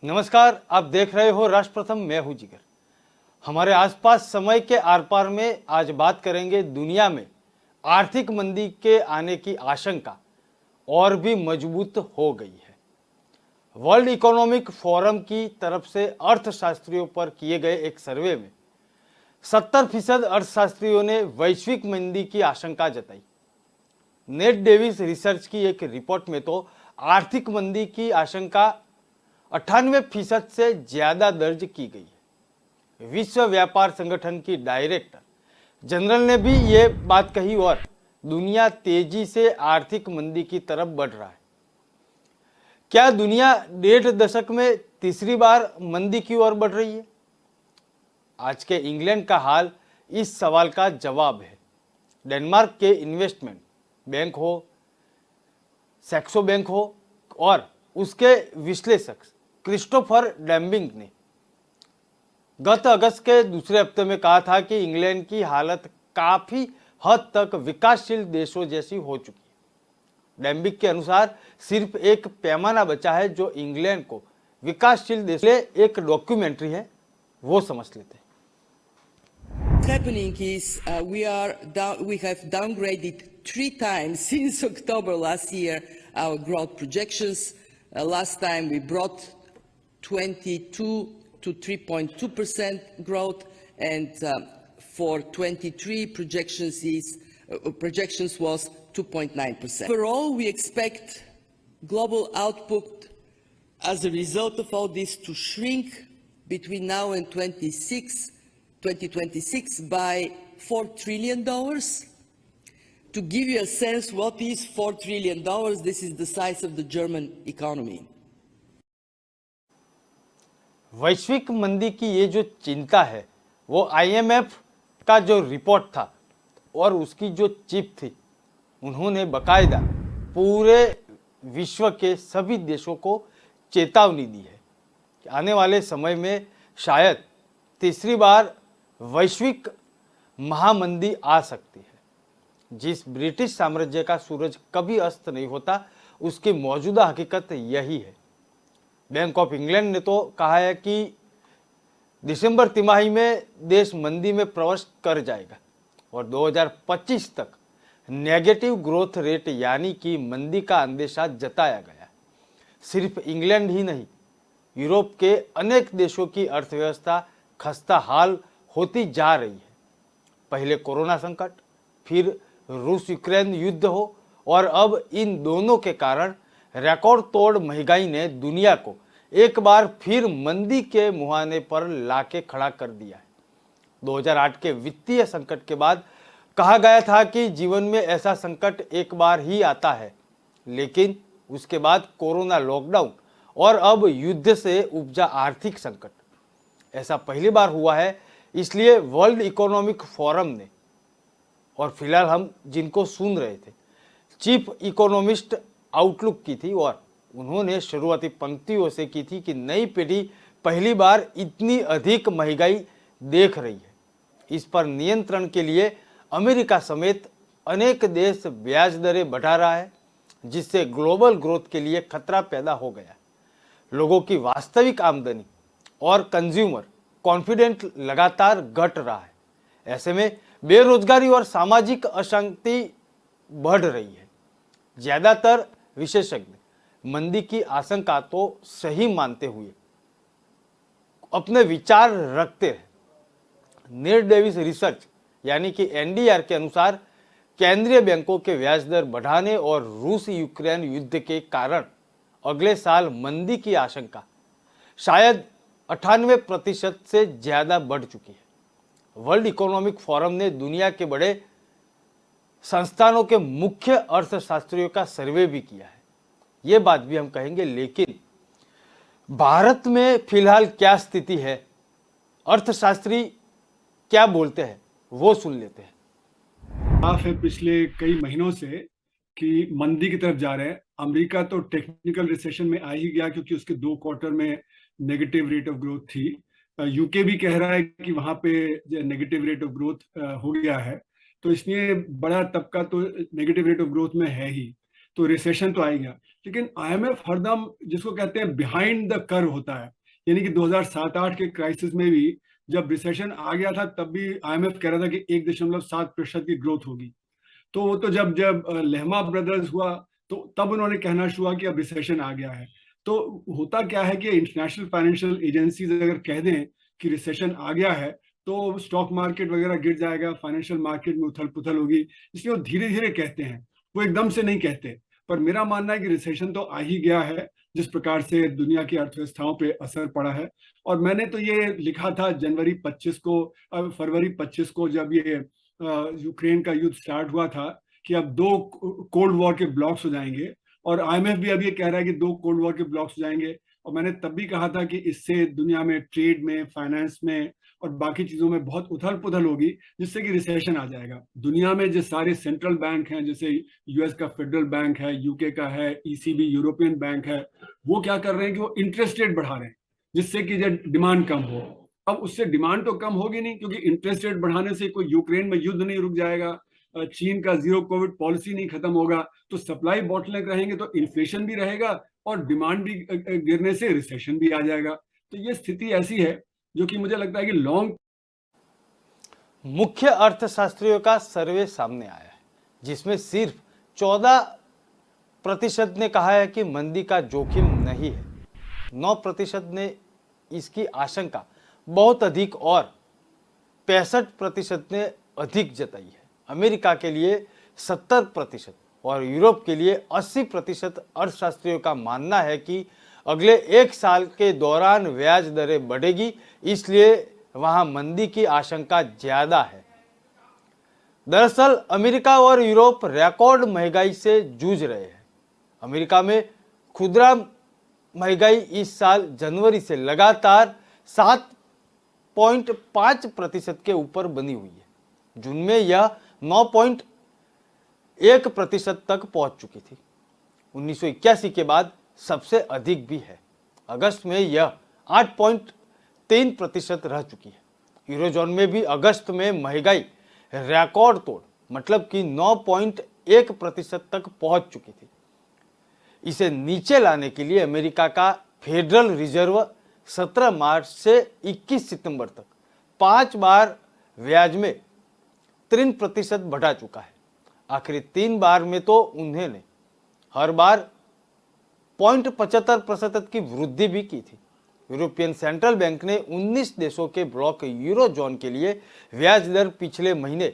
नमस्कार, आप देख रहे हो राष्ट्र प्रथम। मैं हूं जिगर। हमारे आसपास समय के आर पार में आज बात करेंगे दुनिया में आर्थिक मंदी के आने की आशंका और भी मजबूत हो गई है। वर्ल्ड इकोनॉमिक फोरम की तरफ से अर्थशास्त्रियों पर किए गए एक सर्वे में 70% अर्थशास्त्रियों ने वैश्विक मंदी की आशंका जताई। नेट डेविस रिसर्च की एक रिपोर्ट में तो आर्थिक मंदी की आशंका 98% से ज्यादा दर्ज की गई है। विश्व व्यापार संगठन की डायरेक्टर जनरल ने भी ये बात कही और दुनिया तेजी से आर्थिक मंदी की तरफ बढ़ रहा है। क्या दुनिया 1.5 दशक में तीसरी बार मंदी की ओर बढ़ रही है? आज के इंग्लैंड का हाल इस सवाल का जवाब है। डेनमार्क के इन्वेस्टमेंट बैंक हो, सैक्सो बैंक हो और उसके विश्लेषक क्रिस्टोफर डैम्बिंग ने गत अगस्त के दूसरे हफ्ते में कहा था कि इंग्लैंड की हालत काफी हद तक विकासशील देशों जैसी हो चुकी है। डैम्बिंग के अनुसार सिर्फ एक पैमाना बचा है जो इंग्लैंड को विकासशील देश। एक डॉक्यूमेंट्री है, वो समझ लेते हैं। What's happening is we have downgraded 3 times since October last year our growth projections. Last time we brought 22 to 3.2% growth, and for 23 projections was 2.9%. Overall, we expect global output as a result of all this to shrink between now and 2026 by $4 trillion. To give you a sense what is $4 trillion, this is the size of the German economy. वैश्विक मंदी की ये जो चिंता है वो IMF का जो रिपोर्ट था और उसकी जो चीफ थी, उन्होंने बकायदा पूरे विश्व के सभी देशों को चेतावनी दी है कि आने वाले समय में शायद तीसरी बार वैश्विक महामंदी आ सकती है। जिस ब्रिटिश साम्राज्य का सूरज कभी अस्त नहीं होता, उसकी मौजूदा हकीकत यही है। बैंक ऑफ इंग्लैंड ने तो कहा है कि दिसंबर तिमाही में देश मंदी में प्रवेश कर जाएगा और 2025 तक नेगेटिव ग्रोथ रेट यानी कि मंदी का अंदेशा जताया गया। सिर्फ इंग्लैंड ही नहीं, यूरोप के अनेक देशों की अर्थव्यवस्था खस्ता हाल होती जा रही है। पहले कोरोना संकट, फिर रूस यूक्रेन युद्ध हो और अब इन दोनों के कारण रिकॉर्ड तोड़ महंगाई ने दुनिया को एक बार फिर मंदी के मुहाने पर लाके खड़ा कर दिया है। 2008 के वित्तीय संकट के बाद कहा गया था कि जीवन में ऐसा संकट एक बार ही आता है, लेकिन उसके बाद कोरोना लॉकडाउन और अब युद्ध से उपजा आर्थिक संकट, ऐसा पहली बार हुआ है। इसलिए वर्ल्ड इकोनॉमिक फोरम ने, और फिलहाल हम जिनको सुन रहे थे, चीफ इकोनॉमिस्ट आउटलुक की थी और उन्होंने शुरुआती पंक्तियों से की थी कि नई पीढ़ी पहली बार इतनी अधिक महंगाई देख रही है। इस पर नियंत्रण के लिए अमेरिका समेत अनेक देश ब्याज दरें बढ़ा रहा है, जिससे ग्लोबल ग्रोथ के लिए खतरा पैदा हो गया। लोगों की वास्तविक आमदनी और कंज्यूमर कॉन्फिडेंस लगातार घट रहा है। ऐसे में बेरोजगारी और सामाजिक अशांति बढ़ रही है। ज्यादातर विशेषज्ञ मंदी की आशंका तो सही मानते हुए अपने विचार रखते हैं। नेट डेविस रिसर्च यानी कि NDR के अनुसार केंद्रीय बैंकों के ब्याज दर बढ़ाने और रूस यूक्रेन युद्ध के कारण अगले साल मंदी की आशंका शायद 98% से ज्यादा बढ़ चुकी है। वर्ल्ड इकोनॉमिक फोरम ने दुनिया के बड़े संस्थानों के मुख्य अर्थशास्त्रियों का सर्वे भी किया है, ये बात भी हम कहेंगे। लेकिन भारत में फिलहाल क्या स्थिति है, अर्थशास्त्री क्या बोलते हैं, वो सुन लेते हैं। साफ है पिछले कई महीनों से कि मंदी की तरफ जा रहे हैं। अमेरिका तो टेक्निकल रिसेशन में आ ही गया क्योंकि उसके 2 क्वार्टर में नेगेटिव रेट ऑफ ग्रोथ थी। यूके भी कह रहा है कि वहां पे नेगेटिव रेट ऑफ ग्रोथ हो गया है, तो इसलिए बड़ा तबका तो नेगेटिव रेट ऑफ ग्रोथ में है ही। तो रिसेशन तो आएगा। लेकिन आईएमएफ हरदम जिसको कहते हैं बिहाइंड द कर्व होता है, यानी कि 2007-8 के क्राइसिस में भी जब रिसेशन आ गया था तब भी आईएमएफ कह रहा था कि 1.7% की ग्रोथ होगी। तो वो तो जब जब लेहमा ब्रदर्स हुआ तो तब उन्होंने कहना शुरू हुआ कि अब रिसेशन आ गया है। तो होता क्या है कि इंटरनेशनल फाइनेंशियल एजेंसीज अगर कह दें कि रिसेशन आ गया है तो स्टॉक मार्केट वगैरह गिर जाएगा, फाइनेंशियल मार्केट में उथल पुथल होगी, इसलिए वो धीरे धीरे कहते हैं, वो एकदम से नहीं कहते। पर मेरा मानना है कि रिसेशन तो आ ही गया है, जिस प्रकार से दुनिया की अर्थव्यवस्थाओं पे असर पड़ा है। और मैंने तो ये लिखा था जनवरी 25 को, फरवरी 25 को जब ये यूक्रेन का युद्ध स्टार्ट हुआ था कि अब 2 कोल्ड वॉर के ब्लॉक्स हो जाएंगे, और आईएमएफ भी अब ये कह रहा है कि 2 कोल्ड वॉर के ब्लॉक्स हो जाएंगे। और मैंने तब भी कहा था कि इससे दुनिया में ट्रेड में, फाइनेंस में और बाकी चीजों में बहुत उथल पुथल होगी, जिससे कि रिसेशन आ जाएगा। दुनिया में जो सारे सेंट्रल बैंक हैं, जैसे यूएस का फेडरल बैंक है, यूके का है, ईसीबी यूरोपियन बैंक है, वो क्या कर रहे हैं कि वो इंटरेस्ट रेट बढ़ा रहे हैं, जिससे कि जब डिमांड कम हो। अब उससे डिमांड तो कम होगी नहीं, क्योंकि इंटरेस्ट रेट बढ़ाने से कोई यूक्रेन में युद्ध नहीं रुक जाएगा, चीन का जीरो कोविड पॉलिसी नहीं खत्म होगा, तो सप्लाई बॉटलनेक रहेंगे, तो इन्फ्लेशन भी रहेगा और डिमांड भी गिरने से रिसेशन भी आ जाएगा। तो ये स्थिति ऐसी है जो कि मुझे लगता है कि लॉन्ग मुख्य अर्थशास्त्रियों का सर्वे सामने आया है, जिसमें सिर्फ 14% ने कहा है कि मंदी का जोखिम नहीं है, 9% ने इसकी आशंका बहुत अधिक और 65% ने अधिक जताई है। अमेरिका के लिए 70% और यूरोप के लिए 80% अर्थशास्त्रियों का मानना है कि अगले 1 साल के दौरान ब्याज दरें बढ़ेगी, इसलिए वहां मंदी की आशंका ज्यादा है। दरअसल अमेरिका और यूरोप रिकॉर्ड महंगाई से जूझ रहे हैं। अमेरिका में खुदरा महंगाई इस साल जनवरी से लगातार 7.5% के ऊपर बनी हुई है। जून में यह 9.1% तक पहुंच चुकी थी, 1981 के बाद सबसे अधिक भी है। अगस्त में यह 8.3% रह चुकी है। यूरोजोन में भी अगस्त में महंगाई रिकॉर्ड तोड़, मतलब कि 9.1% तक पहुंच चुकी थी। इसे नीचे लाने के लिए अमेरिका का फेडरल रिजर्व 17 मार्च से 21 सितंबर तक 5 बार ब्याज में 3% बढ़ा चुका है। आखिरी 3 बार में तो उन्होंने हर बार 0.75% की वृद्धि भी की थी। यूरोपियन सेंट्रल बैंक ने 19 देशों के ब्लॉक यूरोजोन के लिए ब्याज दर पिछले महीने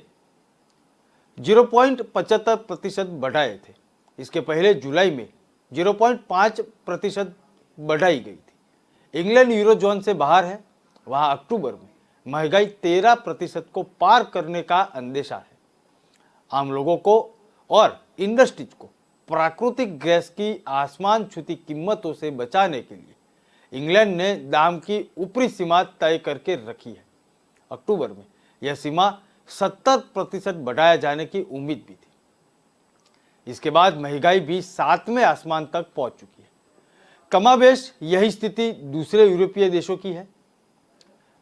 0.75% बढ़ाए थे। इसके पहले जुलाई में 0.5% बढ़ाई गई थी। इंग्लैंड यूरोजोन से बाहर है, वहां अक्टूबर में महंगाई 13% को पार करने का अंदेशा है। आम लोगों को और इंडस्ट्रीज को प्राकृतिक गैस की आसमान छूती कीमतों से बचाने के लिए इंग्लैंड ने दाम की ऊपरी सीमा तय करके रखी है। अक्टूबर में यह सीमा 70% बढ़ाया जाने की उम्मीद भी थी। इसके बाद महंगाई भी 7वें आसमान तक पहुंच चुकी है। कमाबेश यही स्थिति दूसरे यूरोपीय देशों की है।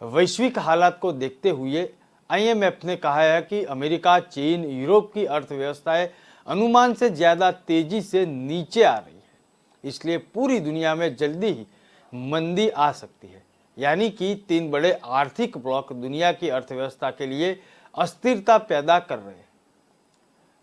वैश्विक हालात को देखते हुए आईएमएफ ने कहा है कि अमेरिका, चीन, यूरोप की अर्थव्यवस्थाएं अनुमान से ज्यादा तेजी से नीचे आ रही है, इसलिए पूरी दुनिया में जल्दी ही मंदी आ सकती है। यानी कि 3 बड़े आर्थिक ब्लॉक दुनिया की अर्थव्यवस्था के लिए अस्थिरता पैदा कर रहे हैं।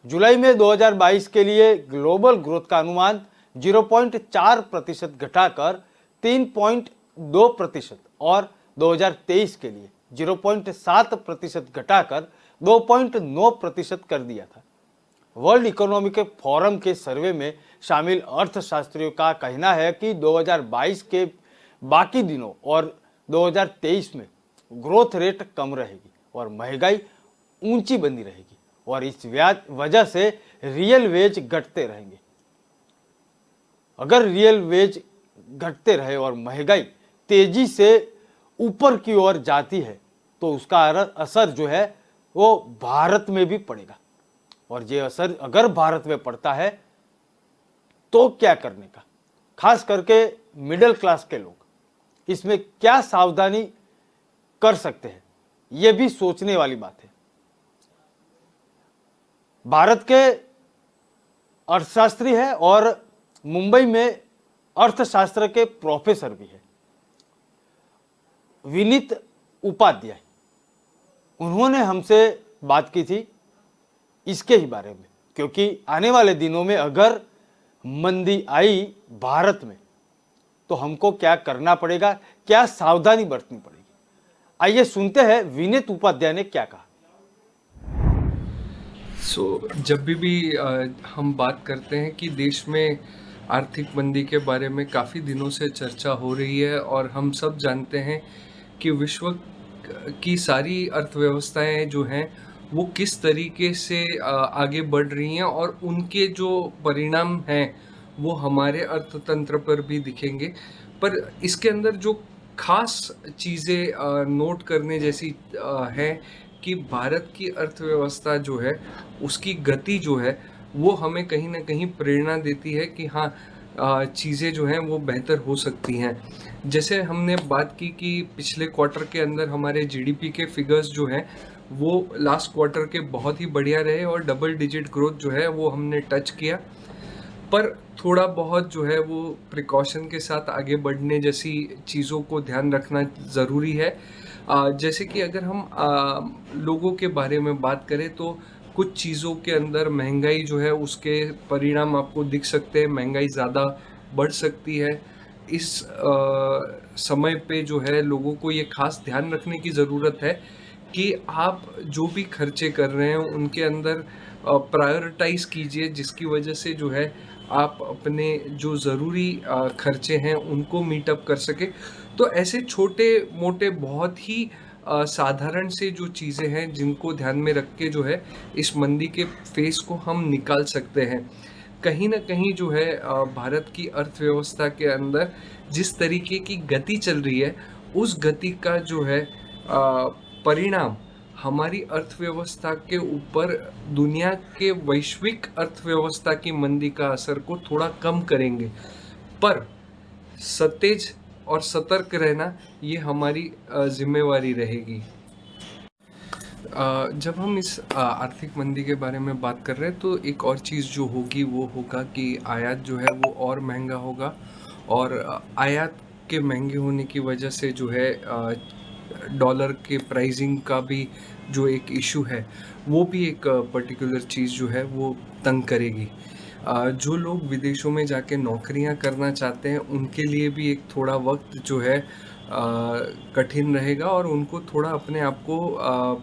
जुलाई में 2022 के लिए ग्लोबल ग्रोथ का अनुमान 0.4% घटाकर 3.2% और 2023 के लिए 0.7% घटाकर 2.9% कर दिया था। वर्ल्ड इकोनॉमिक फोरम के सर्वे में शामिल अर्थशास्त्रियों का कहना है कि 2022 के बाकी दिनों और 2023 में ग्रोथ रेट कम रहेगी और महंगाई ऊंची बनी रहेगी और इस वजह से रियल वेज घटते रहेंगे। अगर रियल वेज घटते रहे और महंगाई तेजी से ऊपर की ओर जाती है तो उसका असर जो है वो भारत में भी पड़ेगा, और ये असर अगर भारत में पड़ता है तो क्या करने का, खास करके मिडिल क्लास के लोग इसमें क्या सावधानी कर सकते हैं, यह भी सोचने वाली बात है। भारत के अर्थशास्त्री है और मुंबई में अर्थशास्त्र के प्रोफेसर भी है, विनीत उपाध्याय। उन्होंने हमसे बात की थी इसके ही बारे में, क्योंकि आने वाले दिनों में अगर मंदी आई भारत में तो हमको क्या करना पड़ेगा, क्या सावधानी बरतनी पड़ेगी। आइए सुनते हैं विनीत उपाध्याय ने क्या कहा। जब भी हम बात करते हैं कि देश में आर्थिक मंदी के बारे में काफ़ी दिनों से चर्चा हो रही है और हम सब जानते हैं कि विश्व की सारी अर्थव्यवस्थाएं जो हैं वो किस तरीके से आगे बढ़ रही हैं और उनके जो परिणाम हैं वो हमारे अर्थतंत्र पर भी दिखेंगे। पर इसके अंदर जो खास चीज़ें नोट करने जैसी है कि भारत की अर्थव्यवस्था जो है उसकी गति जो है वो हमें कहीं ना कहीं प्रेरणा देती है कि हाँ, चीज़ें जो हैं वो बेहतर हो सकती हैं। जैसे हमने बात की कि पिछले क्वार्टर के अंदर हमारे जीडीपी के फिगर्स जो हैं वो लास्ट क्वार्टर के बहुत ही बढ़िया रहे और डबल डिजिट ग्रोथ जो है वो हमने टच किया। पर थोड़ा बहुत जो है वो प्रिकॉशन के साथ आगे बढ़ने जैसी चीज़ों को ध्यान रखना ज़रूरी है। जैसे कि अगर हम लोगों के बारे में बात करें तो कुछ चीज़ों के अंदर महंगाई जो है उसके परिणाम आपको दिख सकते हैं, महंगाई ज़्यादा बढ़ सकती है। इस समय पे जो है लोगों को ये खास ध्यान रखने की ज़रूरत है कि आप जो भी खर्चे कर रहे हैं उनके अंदर प्रायोरिटाइज़ कीजिए, जिसकी वजह से जो है आप अपने जो ज़रूरी खर्चे हैं उनको मीट अप कर सके। तो ऐसे छोटे मोटे बहुत ही साधारण से जो चीज़ें हैं जिनको ध्यान में रख के जो है इस मंदी के फेस को हम निकाल सकते हैं। कहीं ना कहीं जो है भारत की अर्थव्यवस्था के अंदर जिस तरीके की गति चल रही है उस गति का जो है परिणाम हमारी अर्थव्यवस्था के ऊपर दुनिया के वैश्विक अर्थव्यवस्था की मंदी का असर को थोड़ा कम करेंगे। पर सतेज और सतर्क रहना ये हमारी जिम्मेवारी रहेगी। जब हम इस आर्थिक मंदी के बारे में बात कर रहे हैं तो एक और चीज़ जो होगी वो होगा कि आयात जो है वो और महंगा होगा और आयात के महंगे होने की वजह से जो है डॉलर के प्राइसिंग का भी जो एक इशू है वो भी एक पर्टिकुलर चीज़ जो है वो तंग करेगी। जो लोग विदेशों में जाके नौकरियां करना चाहते हैं उनके लिए भी एक थोड़ा वक्त जो है कठिन रहेगा और उनको थोड़ा अपने आप को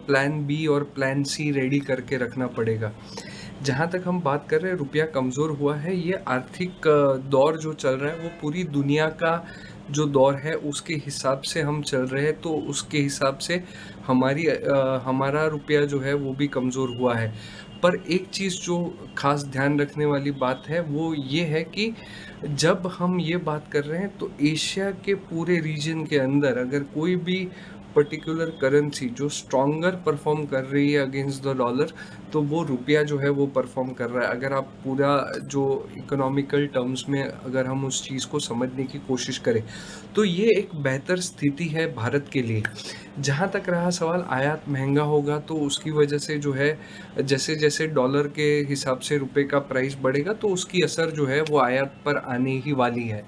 प्लान बी और प्लान सी रेडी करके रखना पड़ेगा। जहाँ तक हम बात कर रहे हैं रुपया कमज़ोर हुआ है, ये आर्थिक दौर जो चल रहा है वो पूरी दुनिया का जो दौर है उसके हिसाब से हम चल रहे हैं, तो उसके हिसाब से हमारा रुपया जो है वो भी कमज़ोर हुआ है। पर एक चीज़ जो खास ध्यान रखने वाली बात है वो ये है कि जब हम ये बात कर रहे हैं तो एशिया के पूरे रीजन के अंदर अगर कोई भी पर्टिकुलर करेंसी जो स्ट्रॉन्गर परफॉर्म कर रही है अगेंस्ट द डॉलर तो वो रुपया जो है वो परफॉर्म कर रहा है। अगर आप पूरा जो इकोनॉमिकल टर्म्स में अगर हम उस चीज़ को समझने की कोशिश करें तो ये एक बेहतर स्थिति है भारत के लिए। जहाँ तक रहा सवाल आयात महंगा होगा तो उसकी वजह से जो है जैसे जैसे डॉलर के हिसाब से रुपए का प्राइस बढ़ेगा तो उसकी असर जो है वो आयात पर आने ही वाली है।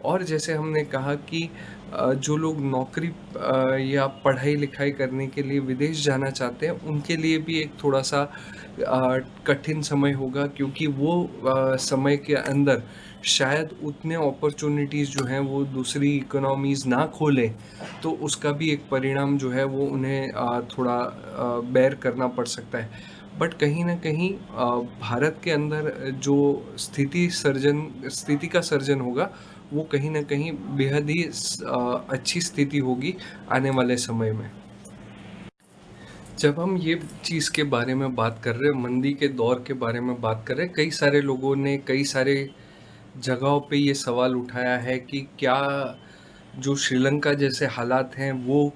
और जैसे हमने कहा कि जो लोग नौकरी या पढ़ाई लिखाई करने के लिए विदेश जाना चाहते हैं उनके लिए भी एक थोड़ा सा कठिन समय होगा, क्योंकि वो समय के अंदर शायद उतने अपॉर्चुनिटीज़ जो हैं वो दूसरी इकोनॉमीज़ ना खोलें, तो उसका भी एक परिणाम जो है वो उन्हें थोड़ा बेयर करना पड़ सकता है। बट कहीं ना कहीं भारत के अंदर जो स्थिति का सर्जन होगा वो कहीं ना कहीं बेहद ही अच्छी स्थिति होगी आने वाले समय में। जब हम ये चीज़ के बारे में बात कर रहे हैं, मंदी के दौर के बारे में बात कर रहे हैं, कई सारे लोगों ने कई सारे जगहों पे ये सवाल उठाया है कि क्या जो श्रीलंका जैसे हालात हैं वो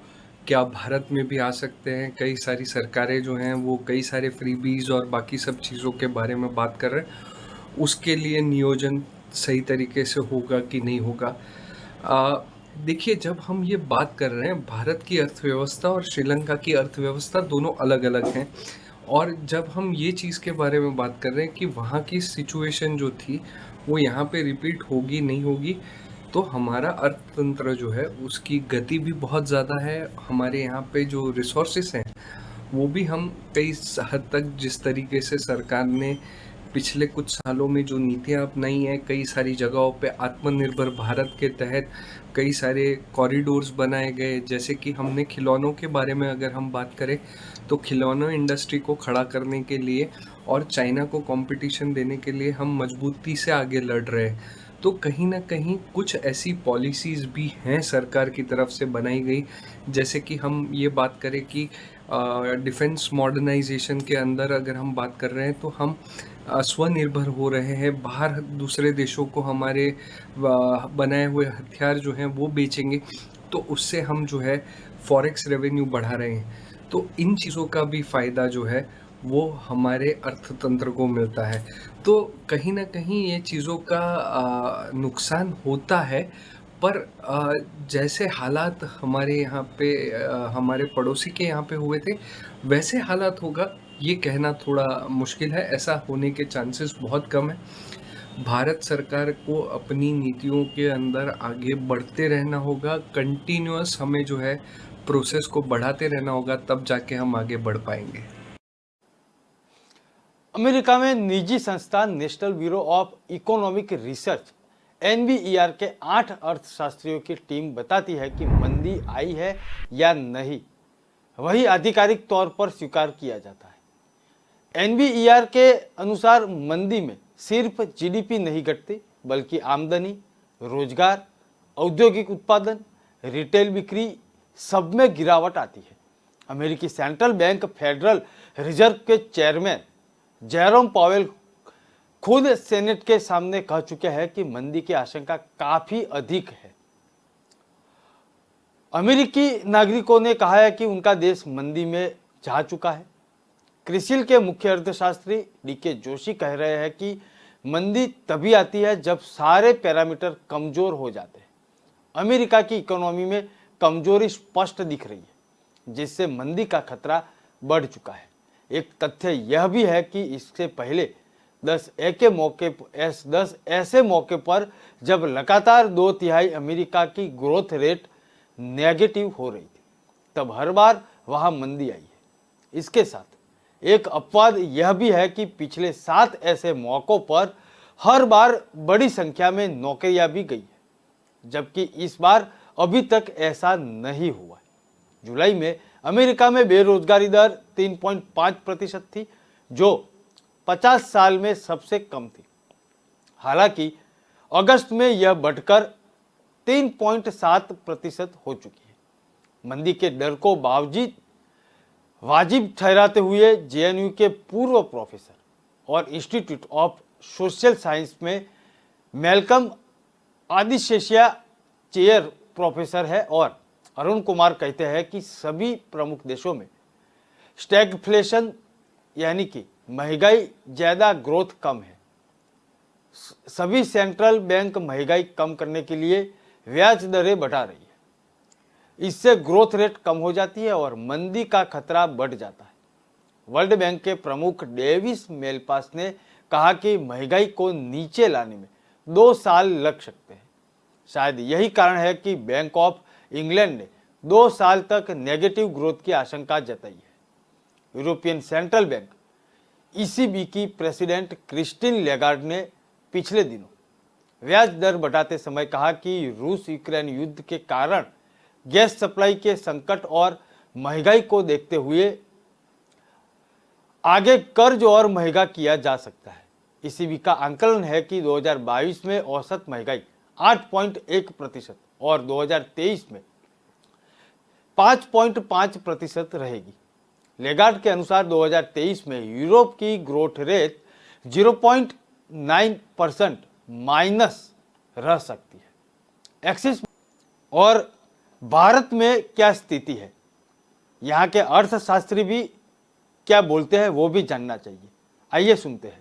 क्या भारत में भी आ सकते हैं। कई सारी सरकारें जो हैं वो कई सारे फ्रीबीज और बाकी सब चीज़ों के बारे में बात कर रहे हैं, उसके लिए नियोजन सही तरीके से होगा कि नहीं होगा। देखिए, जब हम ये बात कर रहे हैं भारत की अर्थव्यवस्था और श्रीलंका की अर्थव्यवस्था दोनों अलग अलग हैं और जब हम ये चीज़ के बारे में बात कर रहे हैं कि वहाँ की सिचुएशन जो थी वो यहाँ पे रिपीट होगी नहीं होगी, तो हमारा अर्थतंत्र जो है उसकी गति भी बहुत ज़्यादा है। हमारे यहाँ पे जो रिसोर्सेस हैं वो भी हम कई हद तक, जिस तरीके से सरकार ने पिछले कुछ सालों में जो नीतियाँ अपनाई हैं, कई सारी जगहों पे आत्मनिर्भर भारत के तहत कई सारे कॉरिडोर्स बनाए गए। जैसे कि हमने खिलौनों के बारे में अगर हम बात करें तो खिलौनों इंडस्ट्री को खड़ा करने के लिए और चाइना को कंपटीशन देने के लिए हम मजबूती से आगे लड़ रहे हैं। तो कहीं ना कहीं कुछ ऐसी पॉलिसीज़ भी हैं सरकार की तरफ से बनाई गई। जैसे कि हम ये बात करें कि डिफेंस मॉडर्नाइजेशन के अंदर अगर हम बात कर रहे हैं तो हम स्वनिर्भर हो रहे हैं। बाहर दूसरे देशों को हमारे बनाए हुए हथियार जो हैं वो बेचेंगे, तो उससे हम जो है फॉरेक्स रेवेन्यू बढ़ा रहे हैं। तो इन चीज़ों का भी फ़ायदा जो है वो हमारे अर्थतंत्र को मिलता है। तो कहीं ना कहीं ये चीज़ों का नुकसान होता है, पर जैसे हालात हमारे यहाँ पे हमारे पड़ोसी के यहाँ पे हुए थे वैसे हालात होगा ये कहना थोड़ा मुश्किल है। ऐसा होने के चांसेस बहुत कम है। भारत सरकार को अपनी नीतियों के अंदर आगे बढ़ते रहना होगा, कंटिन्यूअस हमें जो है प्रोसेस को बढ़ाते रहना होगा, तब जाके हम आगे बढ़ पाएंगे। अमेरिका में निजी संस्था national bureau of economic research NBER के 8 अर्थशास्त्रियों की टीम बताती है कि मंदी आई है या नहीं, वही आधिकारिक तौर पर स्वीकार किया जाता है। NBER के अनुसार मंदी में सिर्फ GDP नहीं घटती, बल्कि आमदनी, रोजगार, औद्योगिक उत्पादन, रिटेल बिक्री सब में गिरावट आती है। अमेरिकी सेंट्रल बैंक फेडरल रिजर्व के चेयरमैन जेरोम पावेल खुद सेनेट के सामने कह चुके हैं कि मंदी की आशंका काफी अधिक है। अमेरिकी नागरिकों ने कहा है कि उनका देश मंदी में जा चुका है। क्रिसिल के मुख्य अर्थशास्त्री DK जोशी कह रहे हैं कि मंदी तभी आती है जब सारे पैरामीटर कमजोर हो जाते हैं। अमेरिका की इकोनॉमी में कमजोरी स्पष्ट दिख रही है, जिससे मंदी का खतरा बढ़ चुका है। एक तथ्य यह भी है कि इससे पहले 10 ऐसे मौके पर जब लगातार 2/3 अमेरिका की ग्रोथ रेट नेगेटिव हो रही थी, तब हर बार वहां मंदी आई है। इसके साथ एक अपवाद यह भी है कि पिछले 7 ऐसे मौकों पर हर बार बड़ी संख्या में नौकरियां भी गई है, जबकि इस बार अभी तक ऐसा नहीं हुआ है। जुलाई में अमेरिका में बेरोजगारी दर 3.5% थी, जो 50 साल में सबसे कम थी। हालांकि अगस्त में यह बढ़कर 3.7% हो चुकी है। मंदी के डर को वाजिब ठहराते हुए JNU के पूर्व प्रोफेसर और इंस्टीट्यूट ऑफ सोशल साइंस में मेलकम आदिशेषिया चेयर प्रोफेसर है और अरुण कुमार कहते हैं कि सभी प्रमुख देशों में स्टैगफ्लेशन यानी कि महंगाई ज्यादा, ग्रोथ कम है। सभी सेंट्रल बैंक महंगाई कम करने के लिए ब्याज दरें बढ़ा रही है। इससे ग्रोथ रेट कम हो जाती है और मंदी का खतरा बढ़ जाता है। वर्ल्ड बैंक के प्रमुख डेविस मेलपास ने कहा कि महंगाई को नीचे लाने में 2 साल लग सकते हैं। शायद यही कारण है कि बैंक ऑफ इंग्लैंड ने 2 साल तक नेगेटिव ग्रोथ की आशंका जताई है। यूरोपियन सेंट्रल बैंक ECB की प्रेसिडेंट क्रिस्टीन लेगार्ड ने पिछले दिनों ब्याज दर बढ़ाते समय कहा कि रूस यूक्रेन युद्ध के कारण गैस सप्लाई के संकट और महंगाई को देखते हुए आगे कर्ज और महंगा किया जा सकता है। ECB का आंकलन है कि 2022 में औसत महंगाई 8.1% और 2023 में 5.5% रहेगी। लेगार्ड के अनुसार 2023 में यूरोप की ग्रोथ रेट 0.9% माइनस रह सकती है। एक्सिस और भारत में क्या स्थिति है, यहाँ के अर्थशास्त्री भी क्या बोलते हैं, वो भी जानना चाहिए। आइए सुनते हैं।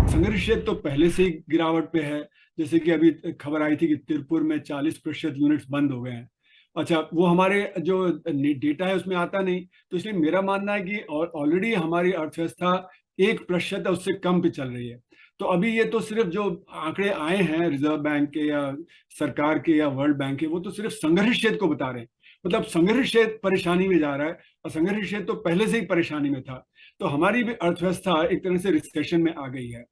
संघर्ष तो पहले से ही गिरावट पे है। जैसे कि अभी खबर आई थी कि तिरपुर में 40% यूनिट्स बंद हो गए हैं अच्छा, वो हमारे जो डेटा है उसमें आता नहीं, तो इसलिए मेरा मानना है कि ऑलरेडी हमारी अर्थव्यवस्था 1% उससे कम पे चल रही है। तो अभी ये तो सिर्फ जो आंकड़े आए हैं रिजर्व बैंक के या सरकार के या वर्ल्ड बैंक के, वो तो सिर्फ संघर्ष क्षेत्र को बता रहे हैं। मतलब संघर्ष क्षेत्र परेशानी में जा रहा है, और संघर्ष क्षेत्र तो पहले से ही परेशानी में था। तो हमारी भी अर्थव्यवस्था एक तरह से रिसेशन में आ गई है।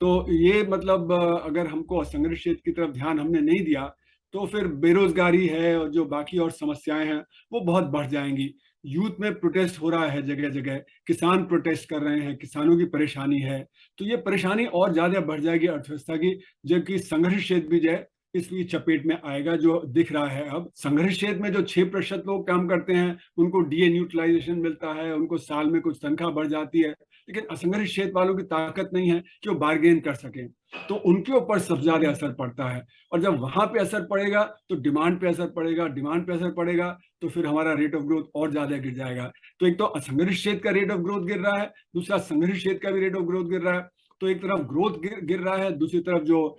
तो ये मतलब अगर हमको असंगठित क्षेत्र की तरफ ध्यान हमने नहीं दिया, तो फिर बेरोजगारी है और जो बाकी और समस्याएं हैं वो बहुत बढ़ जाएंगी। यूथ में प्रोटेस्ट हो रहा है जगह जगह, किसान प्रोटेस्ट कर रहे हैं, किसानों की परेशानी है। तो ये परेशानी और ज्यादा बढ़ जाएगी अर्थव्यवस्था की, जबकि संघर्ष क्षेत्र भी जो है इसकी चपेट में आएगा, जो दिख रहा है। अब संघर्ष क्षेत्र में जो 6% लोग काम करते हैं उनको डीए न्यूट्रलाइजेशन मिलता है, उनको साल में कुछ तनख्वाह बढ़ जाती है, लेकिन असंगठित क्षेत्र वालों की ताकत नहीं है कि वो बार्गेन कर सकें, तो उनके ऊपर सबसे ज्यादा असर पड़ता है। और जब वहां पे असर पड़ेगा तो डिमांड पे असर पड़ेगा, डिमांड पे असर पड़ेगा तो फिर हमारा रेट ऑफ ग्रोथ और ज्यादा गिर जाएगा। तो एक तो असंगठित क्षेत्र का रेट ऑफ ग्रोथ गिर रहा है, दूसरा संगठित क्षेत्र का भी रेट ऑफ ग्रोथ गिर रहा है। तो एक तरफ ग्रोथ गिर रहा है, दूसरी तरफ जो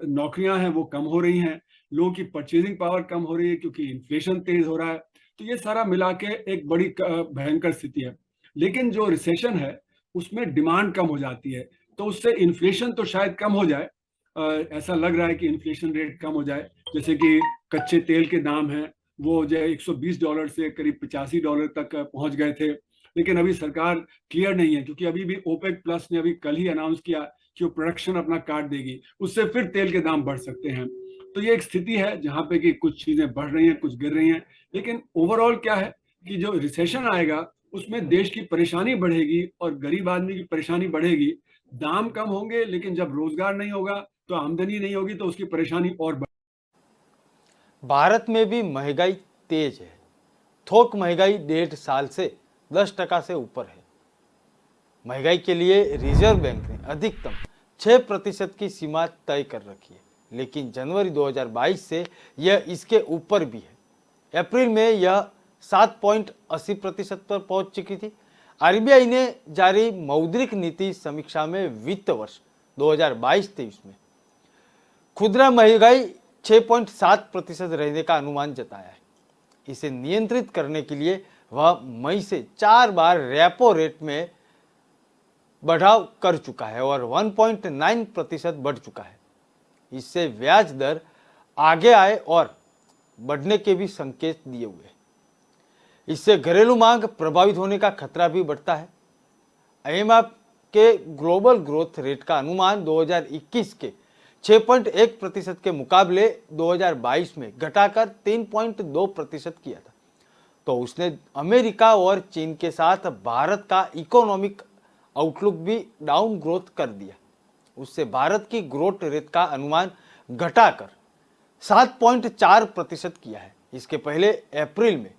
नौकरियां हैं वो कम हो रही हैं, लोगों की परचेजिंग पावर कम हो रही है क्योंकि इन्फ्लेशन तेज हो रहा है। तो ये सारा मिला के एक बड़ी भयंकर स्थिति है। लेकिन जो रिसेशन है उसमें डिमांड कम हो जाती है, तो उससे इन्फ्लेशन तो शायद कम हो जाए। ऐसा लग रहा है कि इन्फ्लेशन रेट कम हो जाए, जैसे कि कच्चे तेल के दाम हैं वो जो है $120 से करीब $85 तक पहुंच गए थे। लेकिन अभी सरकार क्लियर नहीं है, क्योंकि अभी भी ओपेक प्लस ने अभी कल ही अनाउंस किया कि वो प्रोडक्शन अपना काट देगी, उससे फिर तेल के दाम बढ़ सकते हैं। तो ये एक स्थिति है जहां पे कि कुछ चीजें बढ़ रही हैं, कुछ गिर रही हैं। लेकिन ओवरऑल क्या है कि जो रिसेशन आएगा उसमें देश की परेशानी बढ़ेगी और गरीब आदमी की परेशानी बढ़ेगी। दाम कम होंगे, लेकिन जब रोजगार नहीं होगा तो आमदनी नहीं होगी, तो उसकी परेशानी और भारत में भी महंगाई तेज है। थोक महंगाई 1.5 साल से 10% से ऊपर है। महंगाई के लिए रिजर्व बैंक ने अधिकतम 6% की सीमा तय कर रखी है, लेकिन जनवरी 2022 से यह इसके ऊपर भी है। अप्रैल में यह 7.80% पर पहुंच चुकी थी। आरबीआई ने जारी मौद्रिक नीति समीक्षा में वित्त वर्ष 2022-23 में खुदरा महंगाई 6.7% रहने का अनुमान जताया है। इसे नियंत्रित करने के लिए वह मई से 4 बार रेपो रेट में बढ़ाव कर चुका है और 1.9% बढ़ चुका है। इससे ब्याज दर आगे आए और बढ़ने के भी संकेत दिए हुए हैं। इससे घरेलू मांग प्रभावित होने का खतरा भी बढ़ता है। आईएमएफ के ग्लोबल ग्रोथ रेट का अनुमान 2021 के 6.1% के मुकाबले 2022 में घटाकर 3.2% किया था। तो उसने अमेरिका और चीन के साथ भारत का इकोनॉमिक आउटलुक भी डाउन ग्रोथ कर दिया। उससे भारत की ग्रोथ रेट का अनुमान घटाकर 7.4% किया है। इसके पहले अप्रैल में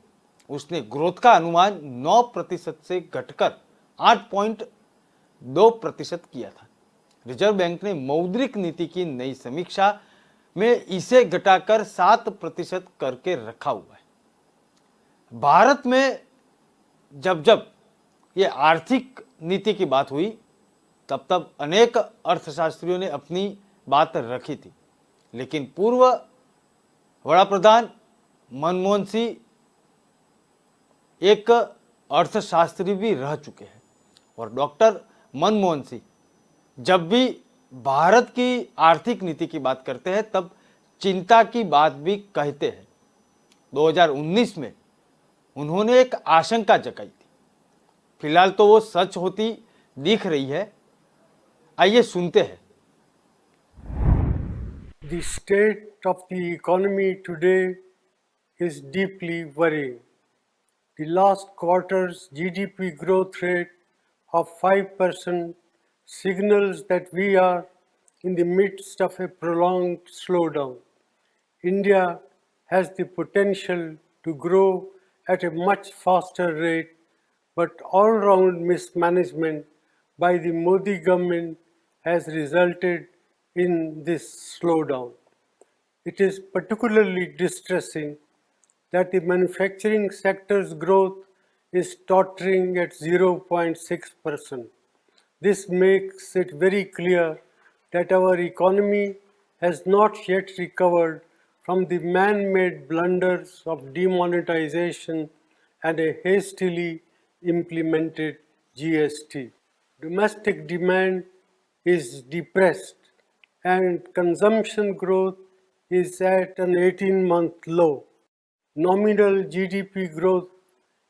उसने ग्रोथ का अनुमान 9% से घटकर 8.2% किया था। रिजर्व बैंक ने मौद्रिक नीति की नई समीक्षा में इसे घटाकर 7% करके रखा हुआ है। भारत में जब ये आर्थिक नीति की बात हुई तब अनेक अर्थशास्त्रियों ने अपनी बात रखी थी, लेकिन पूर्व वड़ा प्रधान मनमोहन सिंह एक अर्थशास्त्री भी रह चुके हैं और डॉक्टर मनमोहन सिंह जब भी भारत की आर्थिक नीति की बात करते हैं तब चिंता की बात भी कहते हैं। 2019 में उन्होंने एक आशंका जताई थी, फिलहाल तो वो सच होती दिख रही है। आइए सुनते हैं। The state of the economy today is deeply worrying. The last quarter's GDP growth rate of 5% signals that we are in the midst of a prolonged slowdown. India has the potential to grow at a much faster rate, but all-round mismanagement by the Modi government has resulted in this slowdown. It is particularly distressing that the manufacturing sector's growth is tottering at 0.6%. This makes it very clear that our economy has not yet recovered from the man-made blunders of demonetization and a hastily implemented GST. Domestic demand is depressed and consumption growth is at an 18-month low. Nominal GDP growth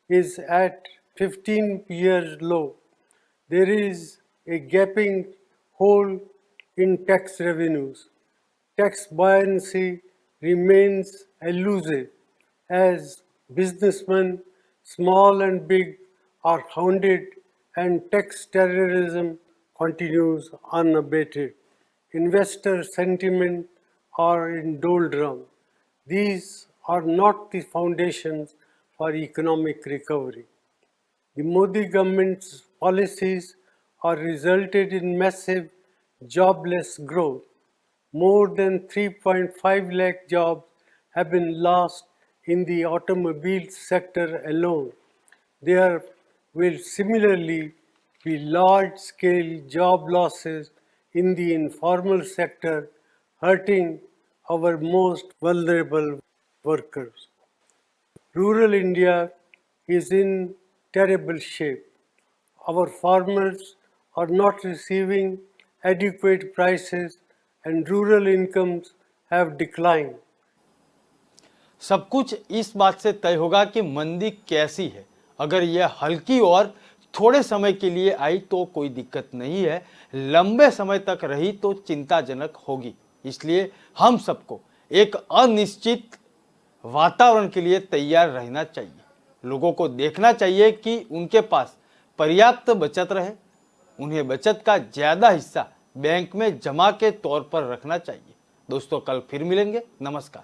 is at 15-year low. There is a gaping hole in tax revenues. Tax buoyancy remains elusive as businessmen, small and big, are hounded and tax terrorism continues unabated. Investor sentiment are in doldrum. These are not the foundations for economic recovery. The Modi government's policies are resulted in massive jobless growth. More than 3.5 lakh jobs have been lost in the automobile sector alone. There will similarly be large-scale job losses in the informal sector, hurting our most vulnerable workers. Rural India is in terrible shape. Our farmers are not receiving adequate prices and rural incomes have declined. सब कुछ इस बात से तय होगा कि मंदी कैसी है। अगर यह हल्की और थोड़े समय के लिए आई तो कोई दिक्कत नहीं है, लंबे समय तक रही तो चिंताजनक होगी। इसलिए हम सबको एक अनिश्चित वातावरण के लिए तैयार रहना चाहिए। लोगों को देखना चाहिए कि उनके पास पर्याप्त बचत रहे। उन्हें बचत का ज़्यादा हिस्सा बैंक में जमा के तौर पर रखना चाहिए। दोस्तों, कल फिर मिलेंगे। नमस्कार।